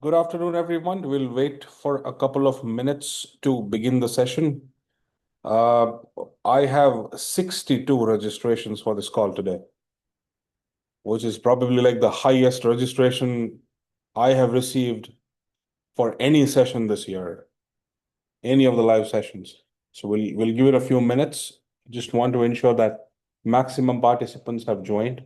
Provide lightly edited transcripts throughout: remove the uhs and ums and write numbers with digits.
Good afternoon, everyone. We'll wait for a couple of minutes to begin the session. Uh, I have 62 registrations for this call today, which is probably like the highest registration I have received for any session this year, any of the live sessions. So we'll give it a few minutes. Just want to ensure that maximum participants have joined.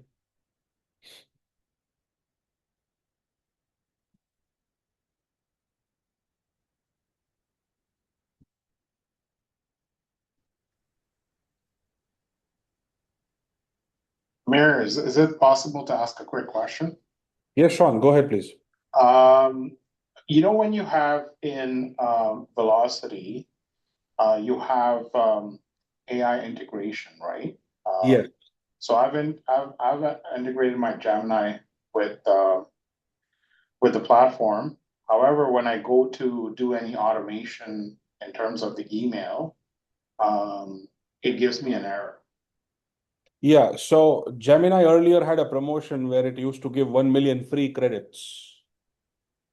Mayor, is it possible to ask a quick question? Yes, Sean, go ahead, please. Um, when you have in Velocity, you have AI integration, right? Yes. So I've integrated my Gemini with uh, with the platform. However, when I go to do any automation in terms of the email, it gives me an error. Yeah, so Gemini earlier had a promotion where it used to give 1 million free credits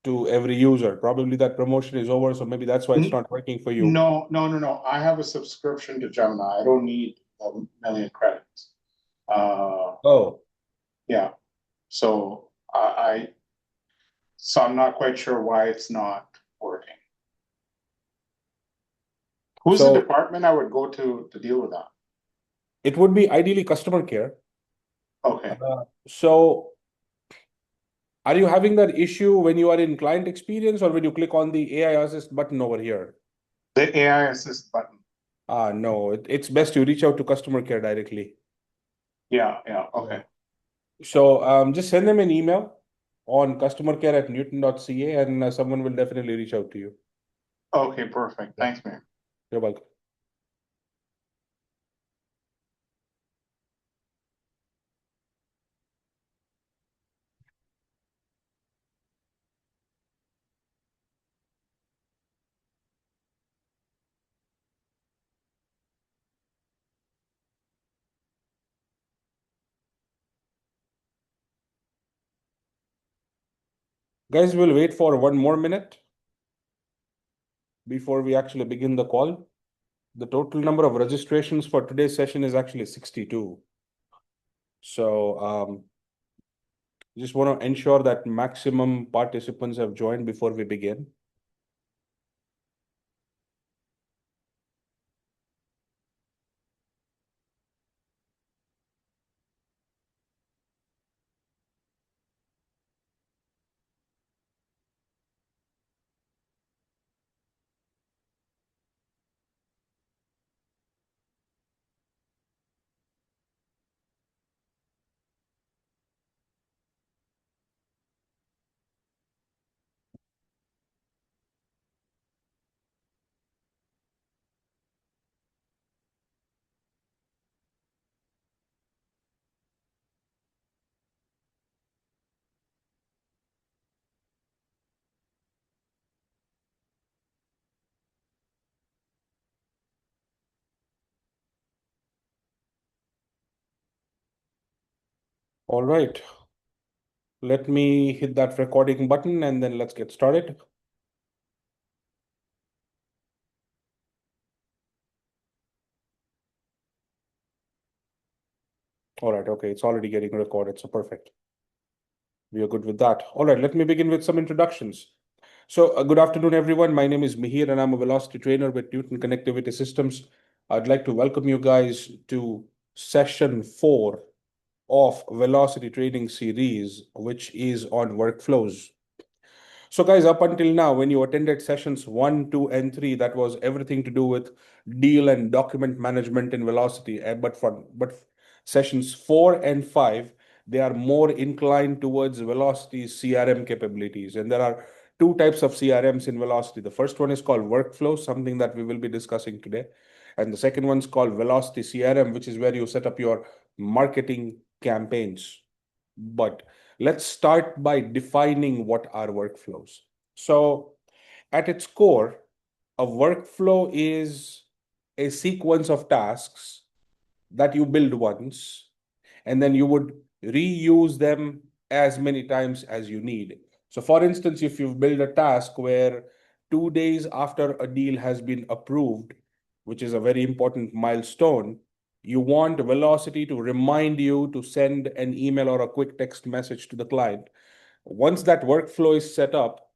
to every user. Probably that promotion is over, so maybe that's why it's N- not working for you. No, no, no, no. I have a subscription to Gemini. I don't need a million credits. Uh, Oh, yeah. So so I'm not quite sure why it's not working. Who's the so department I would go to deal with that? it would be ideally customer care. Okay. So are you having that issue when you are in client experience or when you click on the AI assist button over here? The AI assist button. No, it's best you reach out to customer care directly. Yeah, yeah. Yeah. Okay. So just send them an email on customercare@newton.ca and someone will definitely reach out to you. Okay, perfect. Yeah. Thanks, man. You're welcome. Guys, we'll wait for one more minute before we actually begin the call. The total number of registrations for today's session is actually 62. So just want to ensure that maximum participants have joined before we begin. All right. Let me hit that recording button and then let's get started. All right. Okay. It's already getting recorded. So perfect. We are good with that. All right. Let me begin with some introductions. So, good afternoon, everyone. My name is Mihir, and I'm a velocity trainer with Newton Connectivity Systems. I'd like to welcome you guys to session 4 of Velocity Training Series, which is on workflows. So, guys, up until now, when you attended sessions 1, 2, and 3, that was everything to do with deal and document management in Velocity. But sessions 4 and 5, they are more inclined towards Velocity's CRM capabilities. And there are two types of CRMs in Velocity. The first one is called Workflow, something that we will be discussing today. And the second one is called Velocity CRM, which is where you set up your marketing campaigns. But let's start by defining what are workflows. So, at its core, a workflow is a sequence of tasks that you build once, and then you would reuse them as many times as you need. So for instance, if you've built a task where 2 days after a deal has been approved, which is a very important milestone, you want Velocity to remind you to send an email or a quick text message to the client. Once that workflow is set up,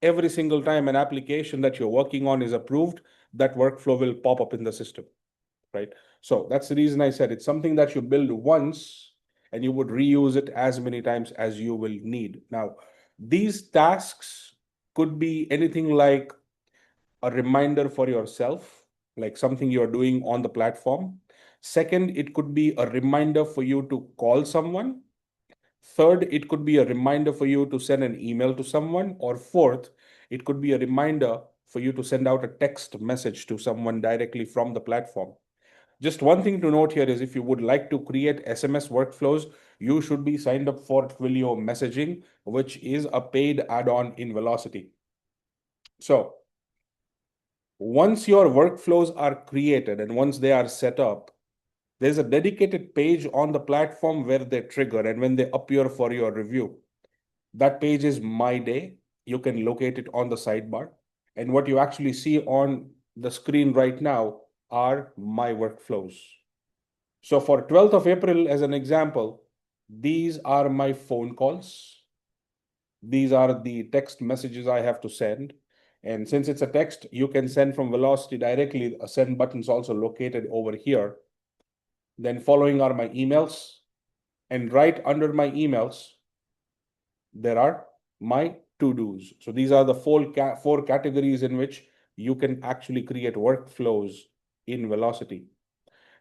every single time an application that you're working on is approved, that workflow will pop up in the system, right? So that's the reason I said it's something that you build once and you would reuse it as many times as you will need. Now, these tasks could be anything like a reminder for yourself, like something you're doing on the platform. Second, it could be a reminder for you to call someone. Third, it could be a reminder for you to send an email to someone. Or fourth, it could be a reminder for you to send out a text message to someone directly from the platform. Just one thing to note here is if you would like to create SMS workflows, you should be signed up for Twilio messaging, which is a paid add-on in Velocity. So once your workflows are created and once they are set up, there's a dedicated page on the platform where they trigger and when they appear for your review. That page is My Day. You can locate it on the sidebar. And what you actually see on the screen right now are my workflows. So for 12th of April, as an example, these are my phone calls. These are the text messages I have to send. And since it's a text, you can send from Velocity directly. A send button is also located over here. Then following are my emails. And right under my emails, there are my to-dos. So these are the four categories in which you can actually create workflows in Velocity.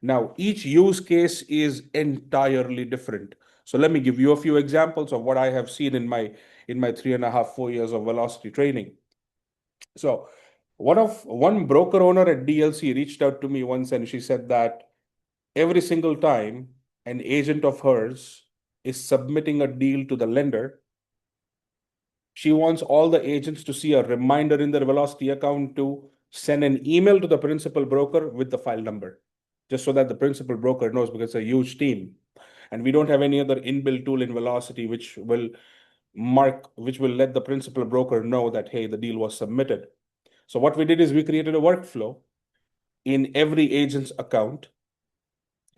Now, each use case is entirely different. So let me give you a few examples of what I have seen in my 3.5, 4 years of Velocity training. So one broker owner at DLC reached out to me once and she said that every single time an agent of hers is submitting a deal to the lender, she wants all the agents to see a reminder in their Velocity account to send an email to the principal broker with the file number, just so that the principal broker knows, because it's a huge team. And we don't have any other inbuilt tool in Velocity which will let the principal broker know that, hey, the deal was submitted. So what we did is we created a workflow in every agent's account,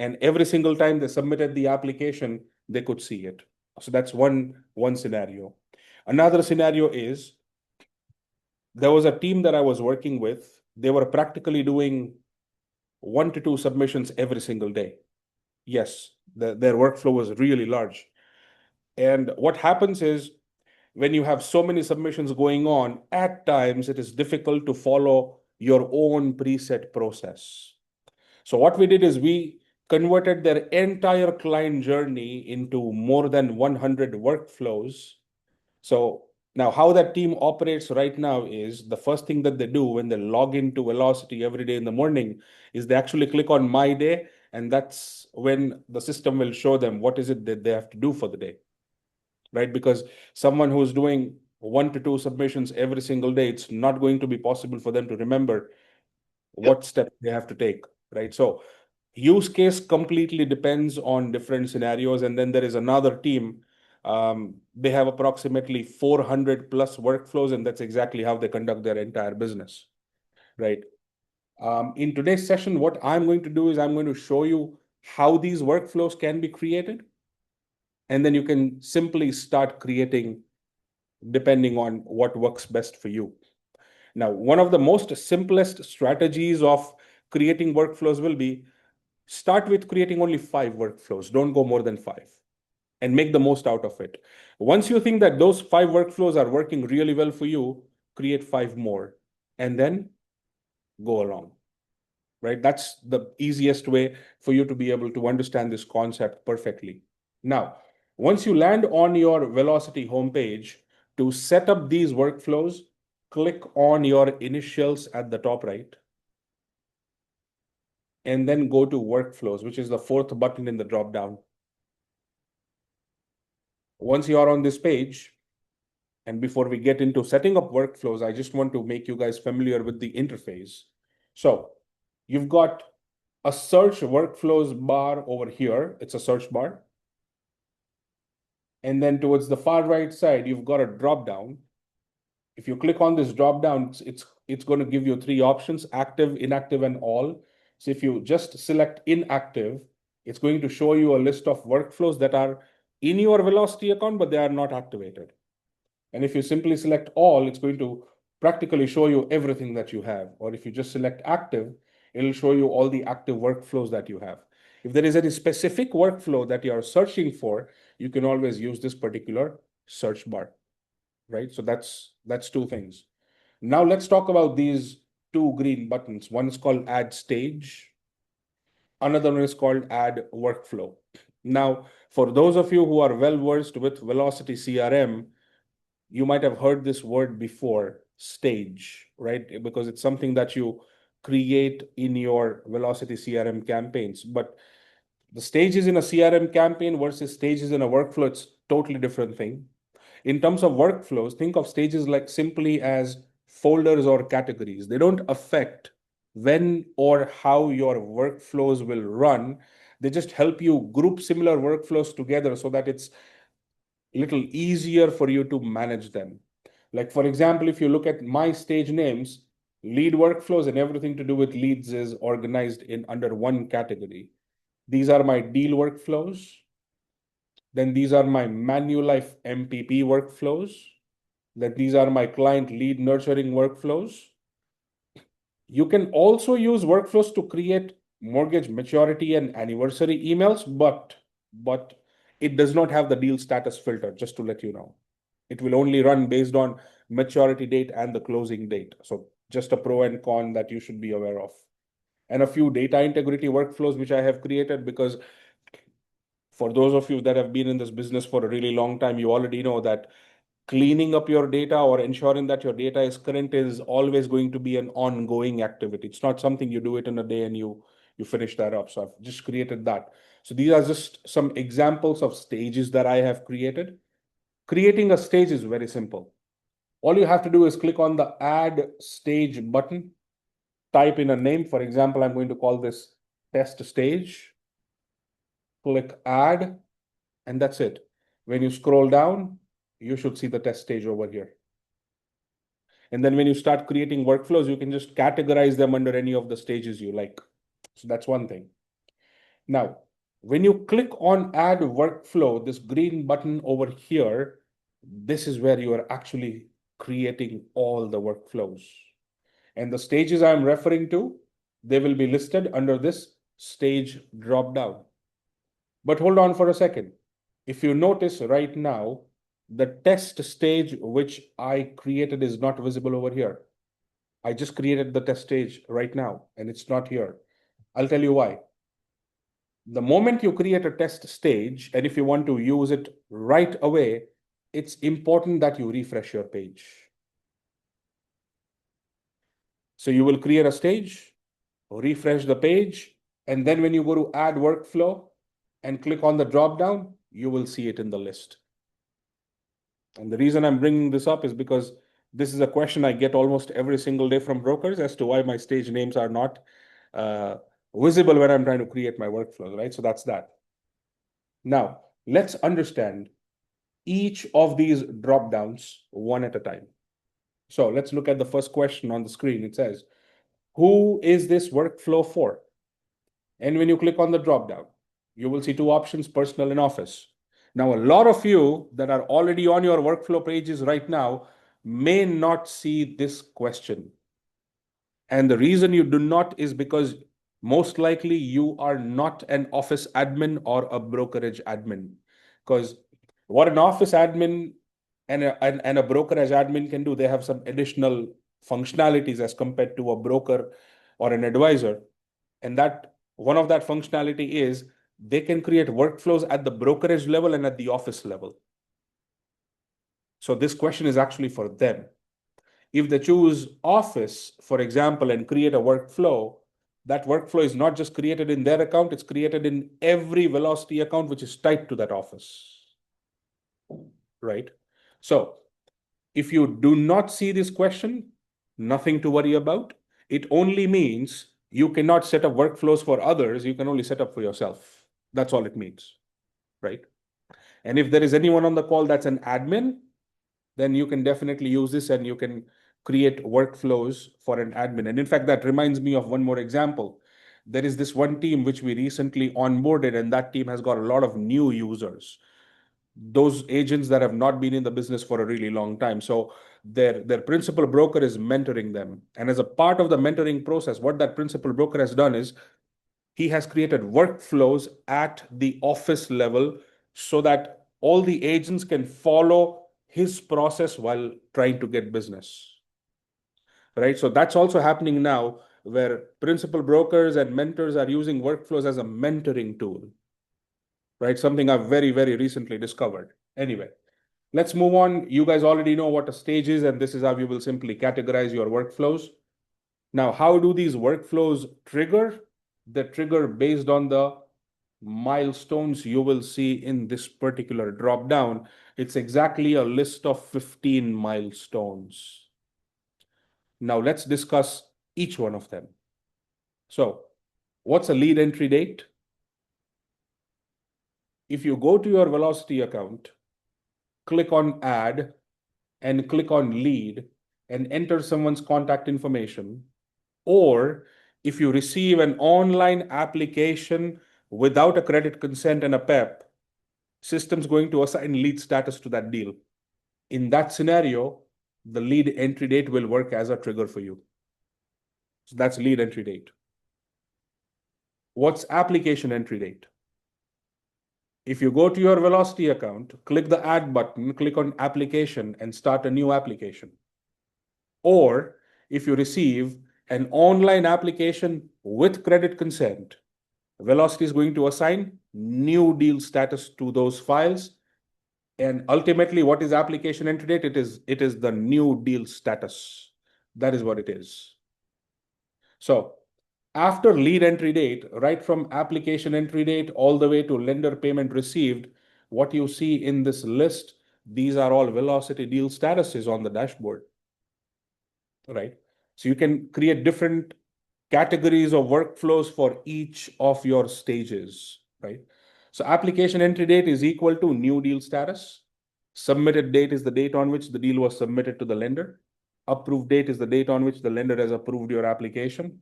and every single time they submitted the application, they could see it. So that's one scenario. Another scenario is there was a team that I was working with. They were practically doing 1 to 2 submissions every single day. Yes, their workflow was really large. And what happens is when you have so many submissions going on, at times it is difficult to follow your own preset process. So what we did is we converted their entire client journey into more than 100 workflows. So now how that team operates right now is the first thing that they do when they log into Velocity every day in the morning is they actually click on My Day, and that's when the system will show them what is it that they have to do for the day, right? Because someone who's doing 1 to 2 submissions every single day, it's not going to be possible for them to remember what steps they have to take, right? So use case completely depends on different scenarios. And then there is another team. They have approximately 400 plus workflows, and that's exactly how they conduct their entire business, right? In today's session, what I'm going to do is I'm going to show you how these workflows can be created. And then you can simply start creating depending on what works best for you. Now, one of the most simplest strategies of creating workflows will be start with creating only 5 workflows. Don't go more than 5 and make the most out of it. Once you think that those 5 workflows are working really well for you, create 5 more and then go along, right? That's the easiest way for you to be able to understand this concept perfectly. Now, once you land on your Velocity homepage, to set up these workflows, click on your initials at the top right, and then go to workflows, which is the 4th button in the drop down. Once you are on this page, and before we get into setting up workflows, I just want to make you guys familiar with the interface. So you've got a search workflows bar over here. It's a search bar. And then towards the far right side, you've got a drop down. If you click on this drop down, it's going to give you three options: active, inactive, and all. So if you just select inactive, it's going to show you a list of workflows that are in your Velocity account, but they are not activated. And if you simply select all, it's going to practically show you everything that you have. Or if you just select active, it'll show you all the active workflows that you have. If there is any specific workflow that you are searching for, you can always use this particular search bar, right? So that's two things. Now let's talk about these two green buttons. One is called Add Stage. Another one is called Add Workflow. Now, for those of you who are well versed with Velocity CRM, you might have heard this word before, stage, right? Because it's something that you create in your Velocity CRM campaigns. But the stages in a CRM campaign versus stages in a workflow, it's totally different thing. In terms of workflows, think of stages like simply as folders or categories. They don't affect when or how your workflows will run. They just help you group similar workflows together so that it's a little easier for you to manage them. Like, for example, if you look at my stage names, lead workflows and everything to do with leads is organized in under one category. These are my deal workflows. Then these are my Manulife MPP workflows. Then these are my client lead nurturing workflows. You can also use workflows to create mortgage maturity and anniversary emails, but it does not have the deal status filter, just to let you know. It will only run based on maturity date and the closing date. So just a pro and con that you should be aware of. And a few data integrity workflows which I have created, because for those of you that have been in this business for a really long time, you already know that cleaning up your data or ensuring that your data is current is always going to be an ongoing activity. It's not something you do it in a day and you finish that up. So I've just created that. So these are just some examples of stages that I have created. Creating a stage is very simple. All you have to do is click on the Add Stage button, type in a name. For example, I'm going to call this Test Stage. Click Add, and that's it. When you scroll down, you should see the test stage over here. And then when you start creating workflows, you can just categorize them under any of the stages you like. So that's one thing. Now, when you click on Add Workflow, this green button over here, this is where you are actually creating all the workflows. And the stages I'm referring to, they will be listed under this stage dropdown. But hold on for a second. If you notice right now, the test stage which I created is not visible over here. I just created the test stage right now, and it's not here. I'll tell you why. The moment you create a test stage, and if you want to use it right away, it's important that you refresh your page. So you will create a stage, refresh the page, and then when you go to add workflow and click on the drop down, you will see it in the list. And the reason I'm bringing this up is because this is a question I get almost every single day from brokers as to why my stage names are not visible when I'm trying to create my workflows, right? So that's that. Now, let's understand each of these drop downs one at a time. So let's look at the first question on the screen. It says, who is this workflow for? And when you click on the drop down, you will see two options, personal and office. Now, a lot of you that are already on your workflow pages right now may not see this question. And the reason you do not is because most likely you are not an office admin or a brokerage admin. Because what an office admin and a brokerage admin can do, they have some additional functionalities as compared to a broker or an advisor. And that one of that functionality is they can create workflows at the brokerage level and at the office level. So this question is actually for them. If they choose office, for example, and create a workflow, that workflow is not just created in their account, it's created in every Velocity account which is tied to that office, right? So if you do not see this question, nothing to worry about. It only means you cannot set up workflows for others. You can only set up for yourself. That's all it means, right? And if there is anyone on the call that's an admin, then you can definitely use this and you can create workflows for an admin. And in fact, that reminds me of one more example. There is this one team which we recently onboarded, and that team has got a lot of new users, those agents that have not been in the business for a really long time. So their principal broker is mentoring them. And as a part of the mentoring process, what that principal broker has done is he has created workflows at the office level so that all the agents can follow his process while trying to get business. Right? So that's also happening now where principal brokers and mentors are using workflows as a mentoring tool. Right? Something I've very, very recently discovered. Anyway, let's move on. You guys already know what a stage is, and this is how you will simply categorize your workflows. Now, how do these workflows trigger? They trigger based on the milestones you will see in this particular drop down. It's exactly a list of 15 milestones. Now, let's discuss each one of them. So, what's a lead entry date? If you go to your Velocity account, click on add and click on lead and enter someone's contact information, or if you receive an online application without a credit consent and a PEP, system's going to assign lead status to that deal. In that scenario, the lead entry date will work as a trigger for you. So that's lead entry date. What's application entry date? If you go to your Velocity account, click the add button, click on application and start a new application. Or if you receive an online application with credit consent, Velocity is going to assign new deal status to those files. And ultimately, what is application entry date? It is the new deal status. That is what it is. So after lead entry date, right from application entry date all the way to lender payment received, what you see in this list, these are all Velocity deal statuses on the dashboard, right? So you can create different categories of workflows for each of your stages, right? So application entry date is equal to new deal status. Submitted date is the date on which the deal was submitted to the lender. Approved date is the date on which the lender has approved your application.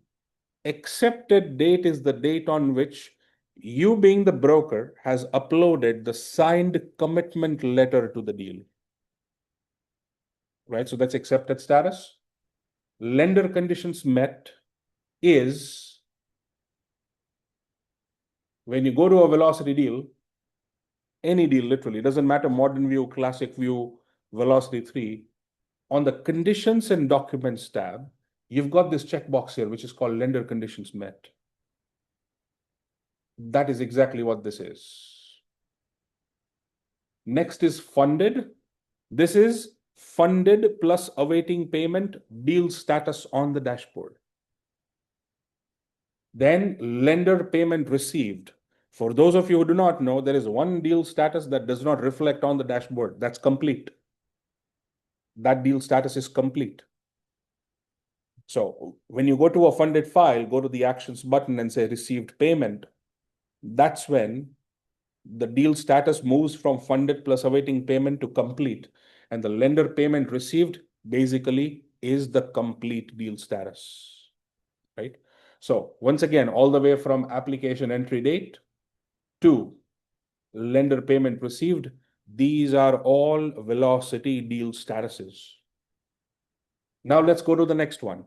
Accepted date is the date on which you, being the broker, has uploaded the signed commitment letter to the deal. Right? So that's accepted status. Lender conditions met is when you go to a Velocity deal, any deal literally, doesn't matter modern view, classic view, Velocity 3, on the conditions and documents tab, you've got this checkbox here, which is called lender conditions met. That is exactly what this is. Next is funded. This is funded plus awaiting payment, deal status on the dashboard. Then lender payment received. For those of you who do not know, there is one deal status that does not reflect on the dashboard. That's complete. That deal status is complete. So when you go to a funded file, go to the actions button and say received payment. That's when the deal status moves from funded plus awaiting payment to complete. And the lender payment received basically is the complete deal status, right? So once again, all the way from application entry date to lender payment received, these are all Velocity deal statuses. Now let's go to the next one.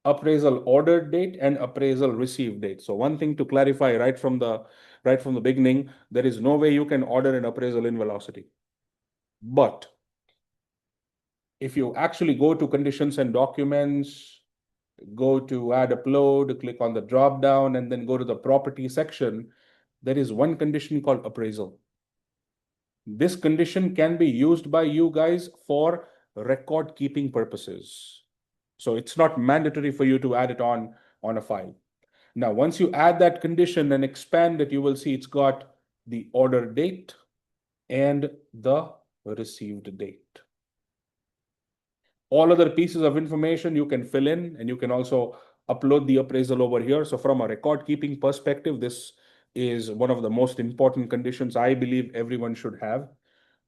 Appraisal order date and appraisal receive date. So one thing to clarify right from the beginning, there is no way you can order an appraisal in Velocity. But if you actually go to conditions and documents, go to add upload, click on the drop down, and then go to the property section, there is one condition called appraisal. This condition can be used by you guys for record keeping purposes. So it's not mandatory for you to add it on a file. Now, once you add that condition and expand it, you will see it's got the order date and the received date. All other pieces of information you can fill in, and you can also upload the appraisal over here. So from a record keeping perspective, this is one of the most important conditions I believe everyone should have.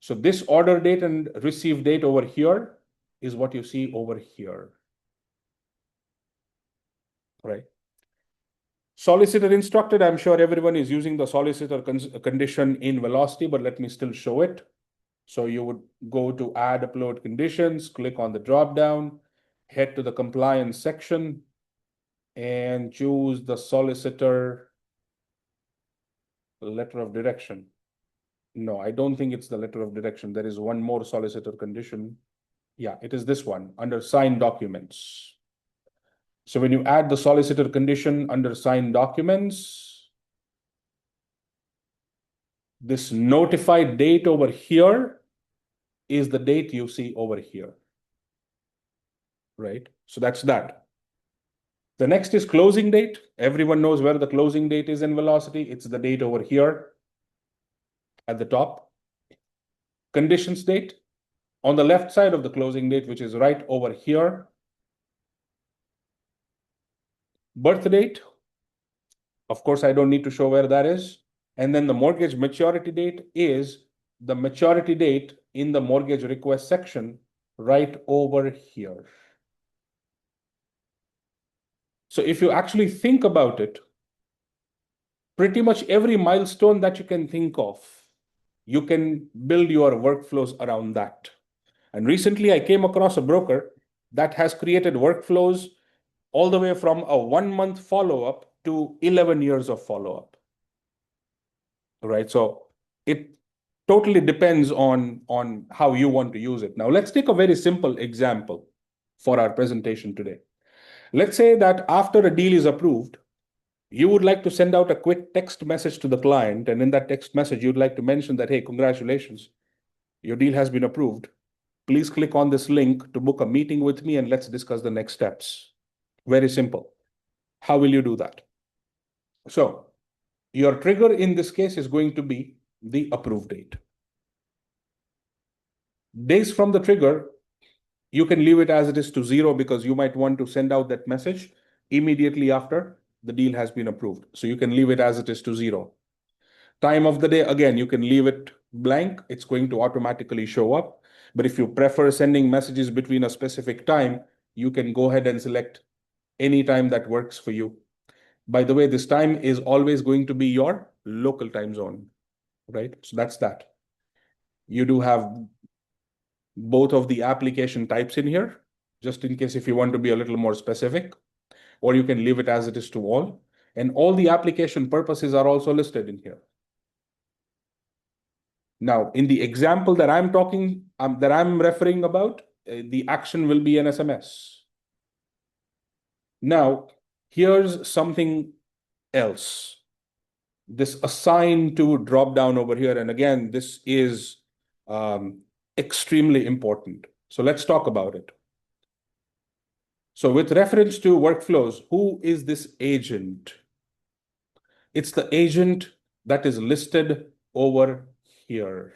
So this order date and receive date over here is what you see over here, right? Solicitor instructed, I'm sure everyone is using the solicitor condition in Velocity, but let me still show it. So you would go to add upload conditions, click on the drop down, head to the compliance section, and choose the solicitor letter of direction. No, I don't think it's the letter of direction. There is one more solicitor condition. Yeah, it is this one under signed documents. So when you add the solicitor condition under signed documents, this notified date over here is the date you see over here, right? So that's that. The next is closing date. Everyone knows where the closing date is in Velocity. It's the date over here at the top. Conditions date on the left side of the closing date, which is right over here. Birth date. Of course, I don't need to show where that is. And then the mortgage maturity date is the maturity date in the mortgage request section right over here. So if you actually think about it, pretty much every milestone that you can think of, you can build your workflows around that. And recently I came across a broker that has created workflows all the way from a 1 month follow-up to 11 years of follow-up. Right? So it totally depends on how you want to use it. Now let's take a very simple example for our presentation today. Let's say that after a deal is approved, you would like to send out a quick text message to the client. And in that text message, you'd like to mention that, hey, congratulations, your deal has been approved. Please click on this link to book a meeting with me and let's discuss the next steps. Very simple. How will you do that? So your trigger in this case is going to be the approve date. Days from the trigger, you can leave it as it is to 0 because you might want to send out that message immediately after the deal has been approved. So you can leave it as it is to 0. Time of the day, again, you can leave it blank. It's going to automatically show up. But if you prefer sending messages between a specific time, you can go ahead and select any time that works for you. By the way, this time is always going to be your local time zone, right? So that's that. You do have both of the application types in here, just in case if you want to be a little more specific, or you can leave it as it is to all. And all the application purposes are also listed in here. Now, in the example that I'm referring about, the action will be an SMS. Now, here's something else. This assign to drop down over here. And again, this is extremely important. So let's talk about it. So with reference to workflows, who is this agent? It's the agent that is listed over here.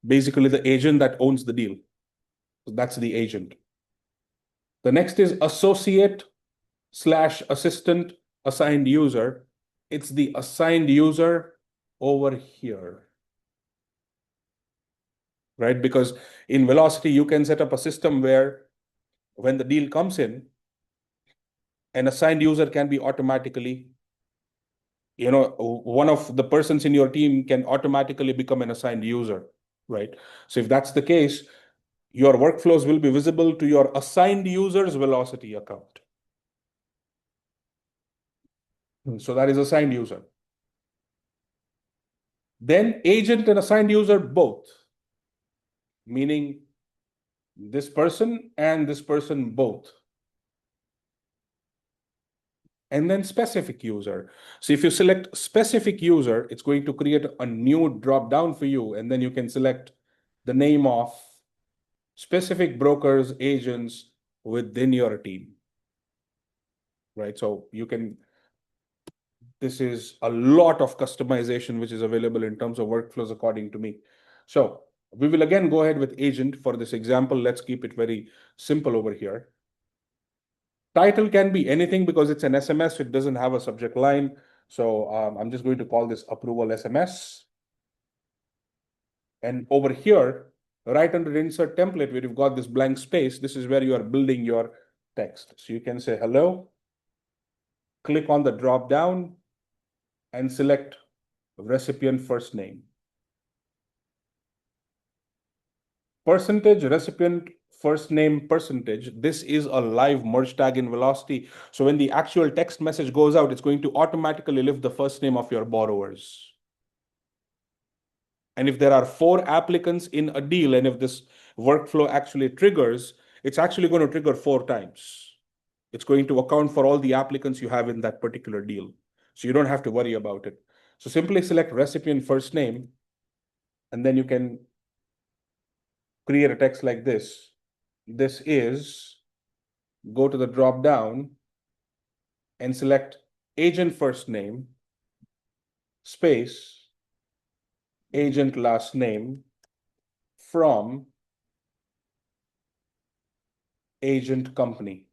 Basically, the agent that owns the deal. That's the agent. The next is associate/assistant assigned user. It's the assigned user over here. Right? Because in Velocity, you can set up a system where when the deal comes in, an assigned user can be automatically, one of the persons in your team can automatically become an assigned user, right? So if that's the case, your workflows will be visible to your assigned user's Velocity account. So that is assigned user. Then agent and assigned user both, meaning this person and this person both. And then specific user. So if you select specific user, it's going to create a new drop down for you. And then you can select the name of specific brokers, agents within your team. Right? So this is a lot of customization which is available in terms of workflows according to me. So we will again go ahead with agent for this example. Let's keep it very simple over here. Title can be anything because it's an SMS. It doesn't have a subject line. So I'm just going to call this approval SMS. And over here, right under insert template, where you've got this blank space, this is where you are building your text. So you can say hello, click on the drop down and select recipient first name. Percentage recipient first name percentage. This is a live merge tag in Velocity. So when the actual text message goes out, it's going to automatically lift the first name of your borrowers. And if there are 4 applicants in a deal, and if this workflow actually triggers, it's actually going to trigger 4 times. It's going to account for all the applicants you have in that particular deal. So you don't have to worry about it. So simply select recipient first name, and then you can create a text like this. This is, go to the drop down and select agent first name, space, agent last name from agent company.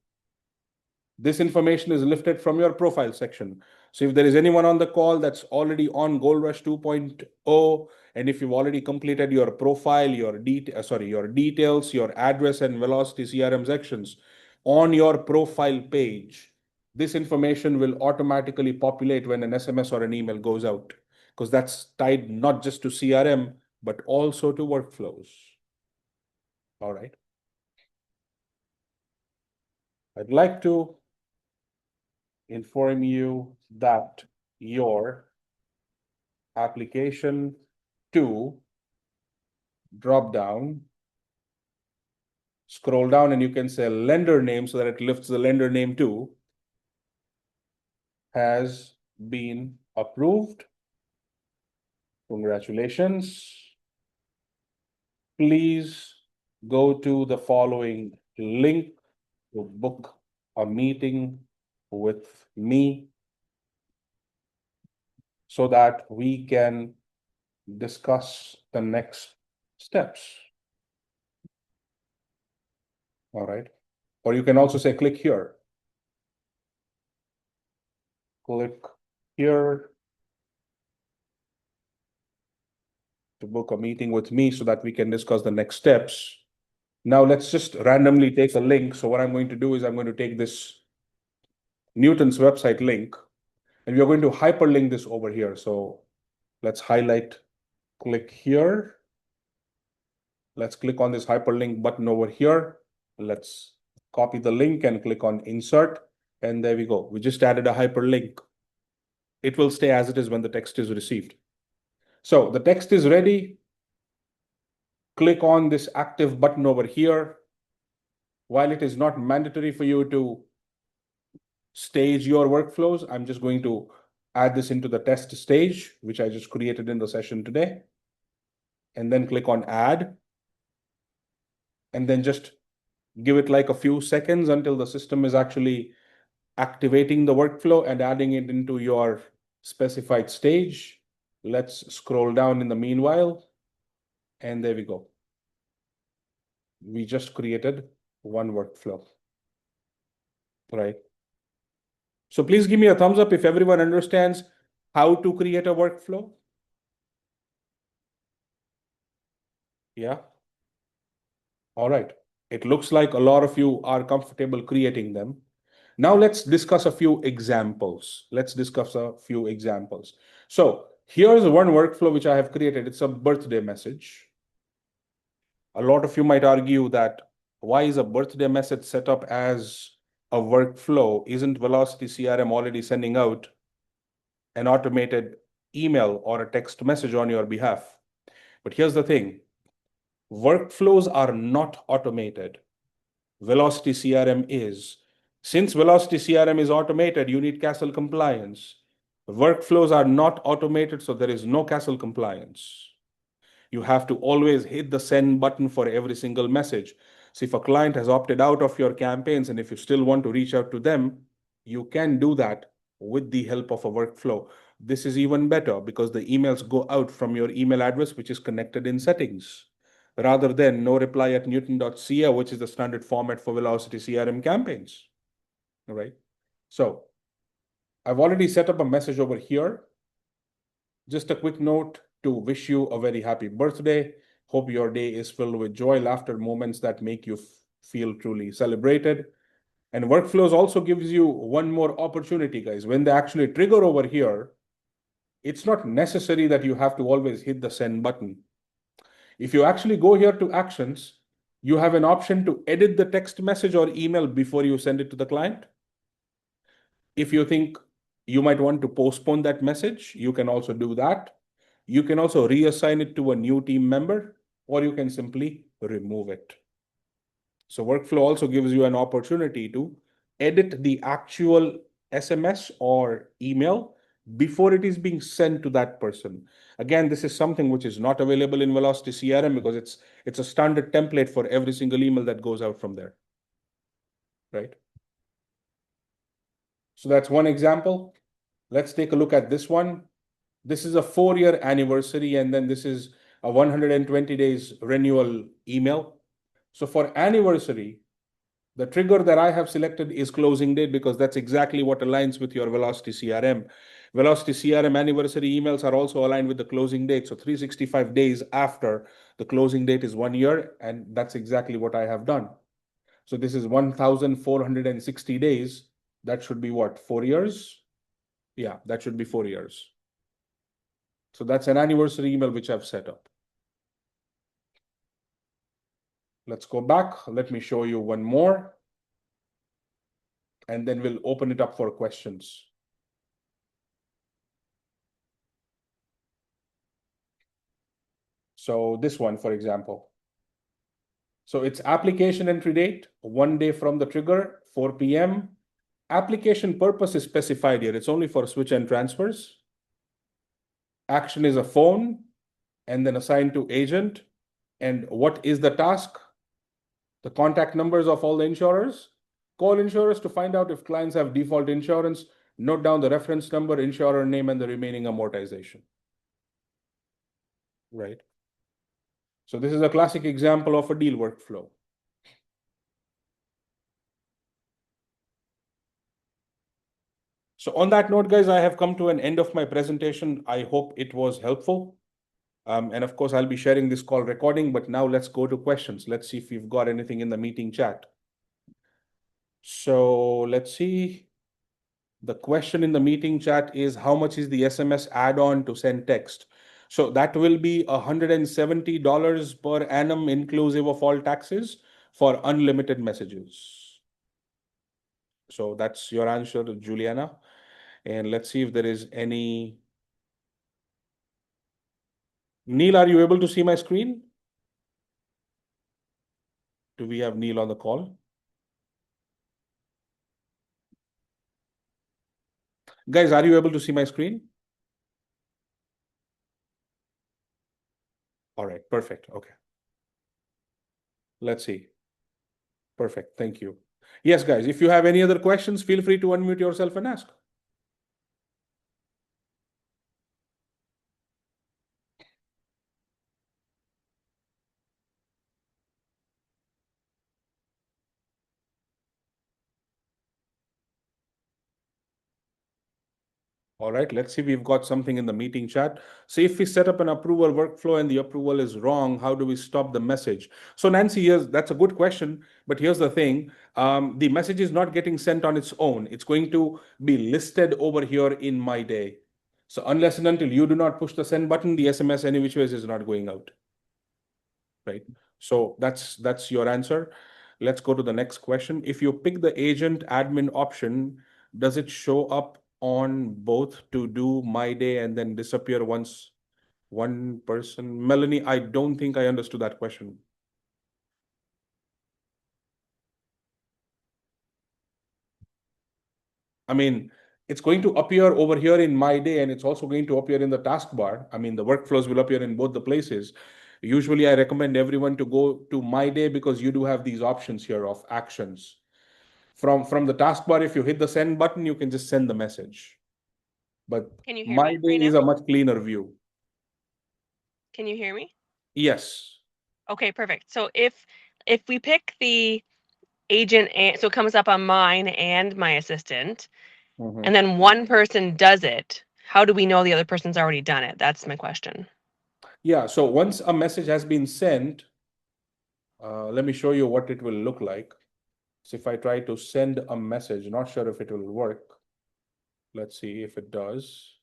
This information is lifted from your profile section. So if there is anyone on the call that's already on Gold Rush 2.0, and if you've already completed your profile, your details, your address and Velocity CRM sections on your profile page, this information will automatically populate when an SMS or an email goes out, because that's tied not just to CRM, but also to workflows. All right. I'd like to inform you that your application to drop down, scroll down, and you can say lender name so that it lifts the lender name too, has been approved. Congratulations. Please go to the following link to book a meeting with me so that we can discuss the next steps. All right. Or you can also say, click here. Click here to book a meeting with me so that we can discuss the next steps. Now let's just randomly take a link. So what I'm going to do is I'm going to take this Newton's website link, and we're going to hyperlink this over here. So let's highlight, click here. Let's click on this hyperlink button over here. Let's copy the link and click on insert. And there we go. We just added a hyperlink. It will stay as it is when the text is received. So the text is ready. Click on this active button over here. While it is not mandatory for you to stage your workflows, I'm just going to add this into the test stage, which I just created in the session today. And then click on add. And then just give it like a few seconds until the system is actually activating the workflow and adding it into your specified stage. Let's scroll down in the meanwhile. And there we go. We just created one workflow, right? So please give me a thumbs up if everyone understands how to create a workflow. Yeah. All right. It looks like a lot of you are comfortable creating them. Now let's discuss a few examples. So here's one workflow which I have created. It's a birthday message. A lot of you might argue that why is a birthday message set up as a workflow? Isn't Velocity CRM already sending out an automated email or a text message on your behalf? But here's the thing. Workflows are not automated. Velocity CRM is. Since Velocity CRM is automated, you need CASL compliance. Workflows are not automated, so there is no CASL compliance. You have to always hit the send button for every single message. So if a client has opted out of your campaigns and if you still want to reach out to them, you can do that with the help of a workflow. This is even better because the emails go out from your email address, which is connected in settings, rather than no reply at newton.ca, which is the standard format for Velocity CRM campaigns. All right. So I've already set up a message over here. Just a quick note to wish you a very happy birthday. Hope your day is filled with joy, laughter, moments that make you feel truly celebrated. And workflows also gives you one more opportunity, guys. When they actually trigger over here, it's not necessary that you have to always hit the send button. If you actually go here to actions, you have an option to edit the text message or email before you send it to the client. If you think you might want to postpone that message, you can also do that. You can also reassign it to a new team member, or you can simply remove it. So workflow also gives you an opportunity to edit the actual SMS or email before it is being sent to that person. Again, this is something which is not available in Velocity CRM because it's a standard template for every single email that goes out from there, right? So that's one example. Let's take a look at this one. This is a 4-year anniversary, and then this is a 120 days renewal email. So for anniversary, the trigger that I have selected is closing date because that's exactly what aligns with your Velocity CRM. Velocity CRM anniversary emails are also aligned with the closing date. So 365 days after the closing date is 1 year, and that's exactly what I have done. So this is 1,460 days. That should be what, 4 years? Yeah, that should be 4 years. So that's an anniversary email which I've set up. Let's go back. Let me show you one more. And then we'll open it up for questions. So this one, for example. So it's application entry date, 1 day from the trigger, 4 p.m. Application purpose is specified here. It's only for switch and transfers. Action is a phone and then assigned to agent. And what is the task? The contact numbers of all the insurers. Call insurers to find out if clients have default insurance. Note down the reference number, insurer name, and the remaining amortization. Right. So this is a classic example of a deal workflow. So on that note, guys, I have come to an end of my presentation. I hope it was helpful. And of course, I'll be sharing this call recording, but now let's go to questions. Let's see if we've got anything in the meeting chat. So let's see. The question in the meeting chat is how much is the SMS add-on to send text? So that will be $170 per annum inclusive of all taxes for unlimited messages. So that's your answer, Juliana. And let's see if there is any. Neil, are you able to see my screen? Do we have Neil on the call? Guys, are you able to see my screen? All right, perfect. Okay. Let's see. Perfect. Thank you. Yes, guys, if you have any other questions, feel free to unmute yourself and ask. All right, let's see. We've got something in the meeting chat. So if we set up an approval workflow and the approval is wrong, how do we stop the message? So Nancy, that's a good question. But here's the thing. The message is not getting sent on its own. It's going to be listed over here in My Day. So unless and until you do not push the send button, the SMS any which ways is not going out. Right? So that's your answer. Let's go to the next question. If you pick the agent admin option, does it show up on both to do My Day and then disappear once one person? Melanie, I don't think I understood that question. I mean, it's going to appear over here in My Day and it's also going to appear in the taskbar. I mean, the workflows will appear in both the places. Usually, I recommend everyone to go to My Day because you do have these options here of actions. From the taskbar, if you hit the send button, you can just send the message. But Can you hear My me Day right is now? a much cleaner view. Can you hear me? Yes. Okay, perfect. So if we pick the agent, and so it comes up on mine and my assistant, Mhm. and then one person does it, how do we know the other person's already done it? That's my question. Yeah, so once a message has been sent, let me show you what it will look like. So if I try to send a message, not sure if it will work. Let's see if it does.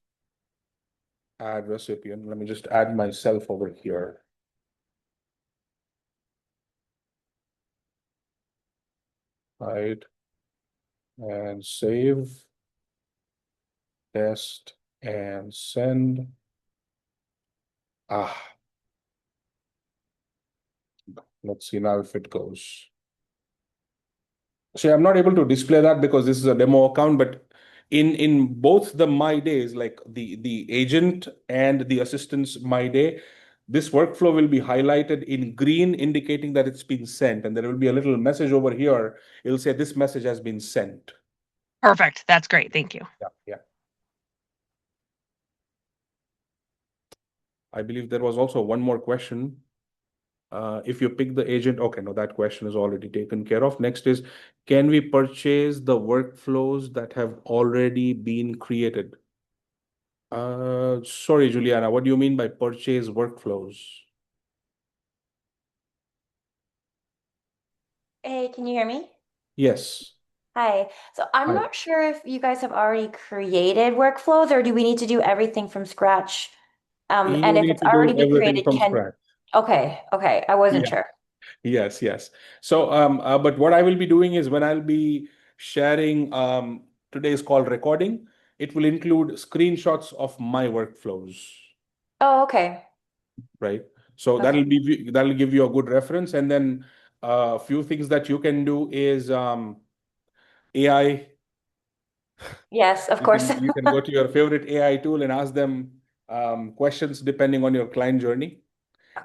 Add recipient. Let me just add myself over here. Right. And save, test, and send. Ah, let's see now if it goes. So I'm not able to display that because this is a demo account, but in both the My Days, like the agent and the assistant's My Day, this workflow will be highlighted in green, indicating that it's been sent, and there will be a little message over here. It'll say this message has been sent. Perfect. That's great. Thank you. Yeah, yeah. I believe there was also one more question. If you pick the agent, okay, no, that question is already taken care of. Next is, can we purchase the workflows that have already been created? Sorry, Juliana, what do you mean by purchase workflows? Hey, can you hear me? Yes. Hi. So I'm Hi. not sure if you guys have already created workflows or do we need to do everything from scratch? You And if need it's to do already been everything created, from scratch. okay, I wasn't Yeah. sure. Yes, yes. So, but what I will be doing is when I'll be sharing today's call recording, it will include screenshots of my workflows, Oh, okay. right? So Okay. that'll give you a good reference. And then a few things that you can do is AI. Yes, of course. You can go to your favorite AI tool and ask them questions depending on your client journey.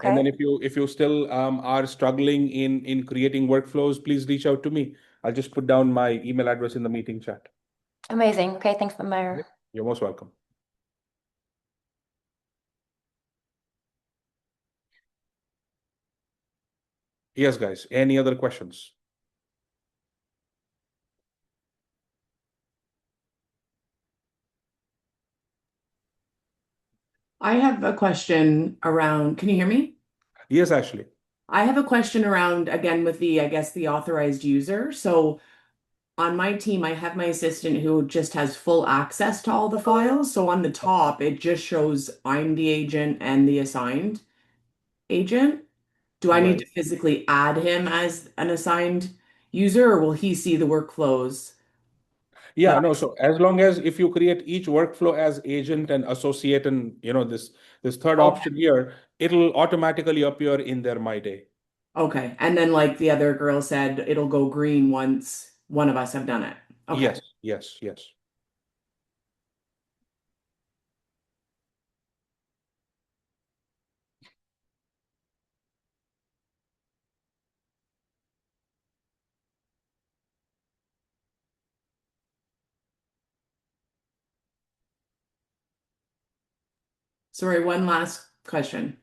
And then Okay. if you still are struggling in creating workflows, please reach out to me. I'll just put down my email address in the meeting chat. Amazing. Okay, thanks, Yep. Meyer. You're most welcome. Yes, guys. Any other questions? I have a question around, can you hear me? Yes, Ashley. I have a question around, again, with the, I guess, the authorized user. So on my team, I have my assistant who just has full access to all the files. So on the top, it just shows I'm the agent and the assigned agent. Do I need Right. to physically add him as an assigned user, or will he see the workflows that Yeah, no. So as long as if you create each workflow as agent and associate and this third okay. option here, it'll automatically appear in their My Day. Okay. And then like the other girl said, it'll go green once one of us have done it. Okay. Yes, yes, yes. Sorry, one last question.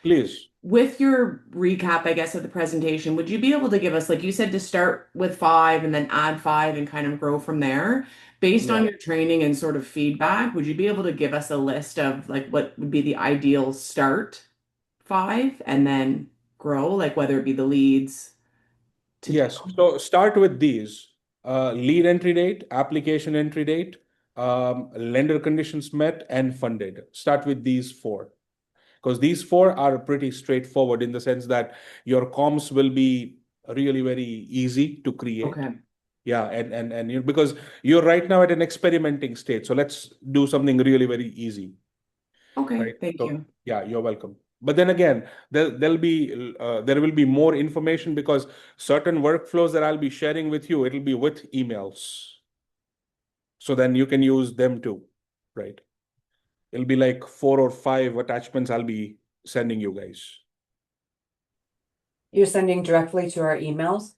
Please. With your recap, I guess, of the presentation, would you be able to give us, like you said, to start with five and then add five and kind of grow from there? Based on Yeah. your training and sort of feedback, would you be able to give us a list of like what would be the ideal start five and then grow, like whether it be the leads to Yes. deal? So start with these lead entry date, application entry date, lender conditions met, and funded. Start with these four because these four are pretty straightforward in the sense that your comms will be really very easy to create. Okay. Yeah, and because you're right now at an experimenting state, so let's do something really very easy, Okay. right? Thank So you. yeah, you're welcome. But then again, there will be more information because certain workflows that I'll be sharing with you, it'll be with emails. So then you can use them too, right? It'll be like 4 or 5 attachments I'll be sending you guys. You're sending directly to our emails?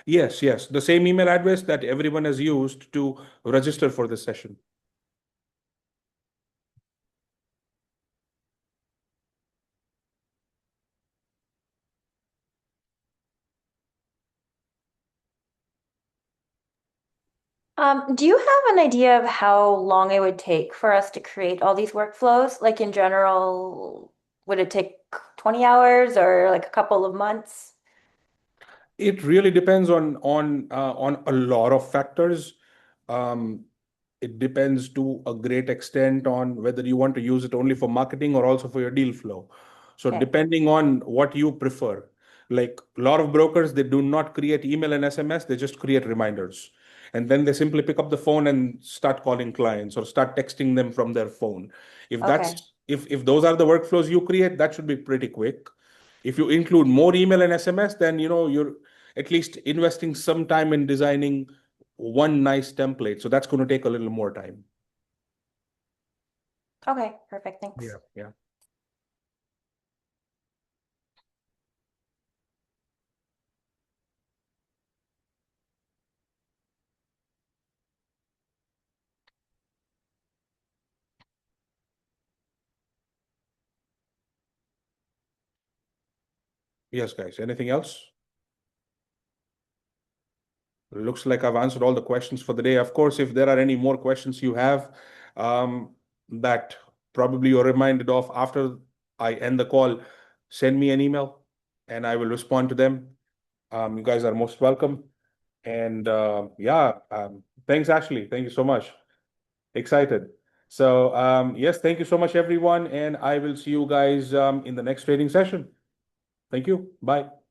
Yes, yes, the same email address that everyone has used to register for this session. Do you have an idea of how long it would take for us to create all these workflows? Like in general, would it take 20 hours or like a couple of months? It really depends on a lot of factors. It depends to a great extent on whether you want to use it only for marketing or also for your deal flow. So Okay. depending on what you prefer, like a lot of brokers, they do not create email and SMS, they just create reminders. And then they simply pick up the phone and start calling clients or start texting them from their phone. If Okay. if those are the workflows you create, that should be pretty quick. If you include more email and SMS, then you're at least investing some time in designing one nice template. So that's going to take a little more time. Okay, perfect. Thanks. Yeah. Yes, guys. Anything else? Looks like I've answered all the questions for the day. Of course, if there are any more questions you have that probably you're reminded of after I end the call, send me an email and I will respond to them. You guys are most welcome. And thanks, Ashley. Thank you so much. Excited. So yes, thank you so much, everyone. And I will see you guys in the next trading session. Thank you. Bye.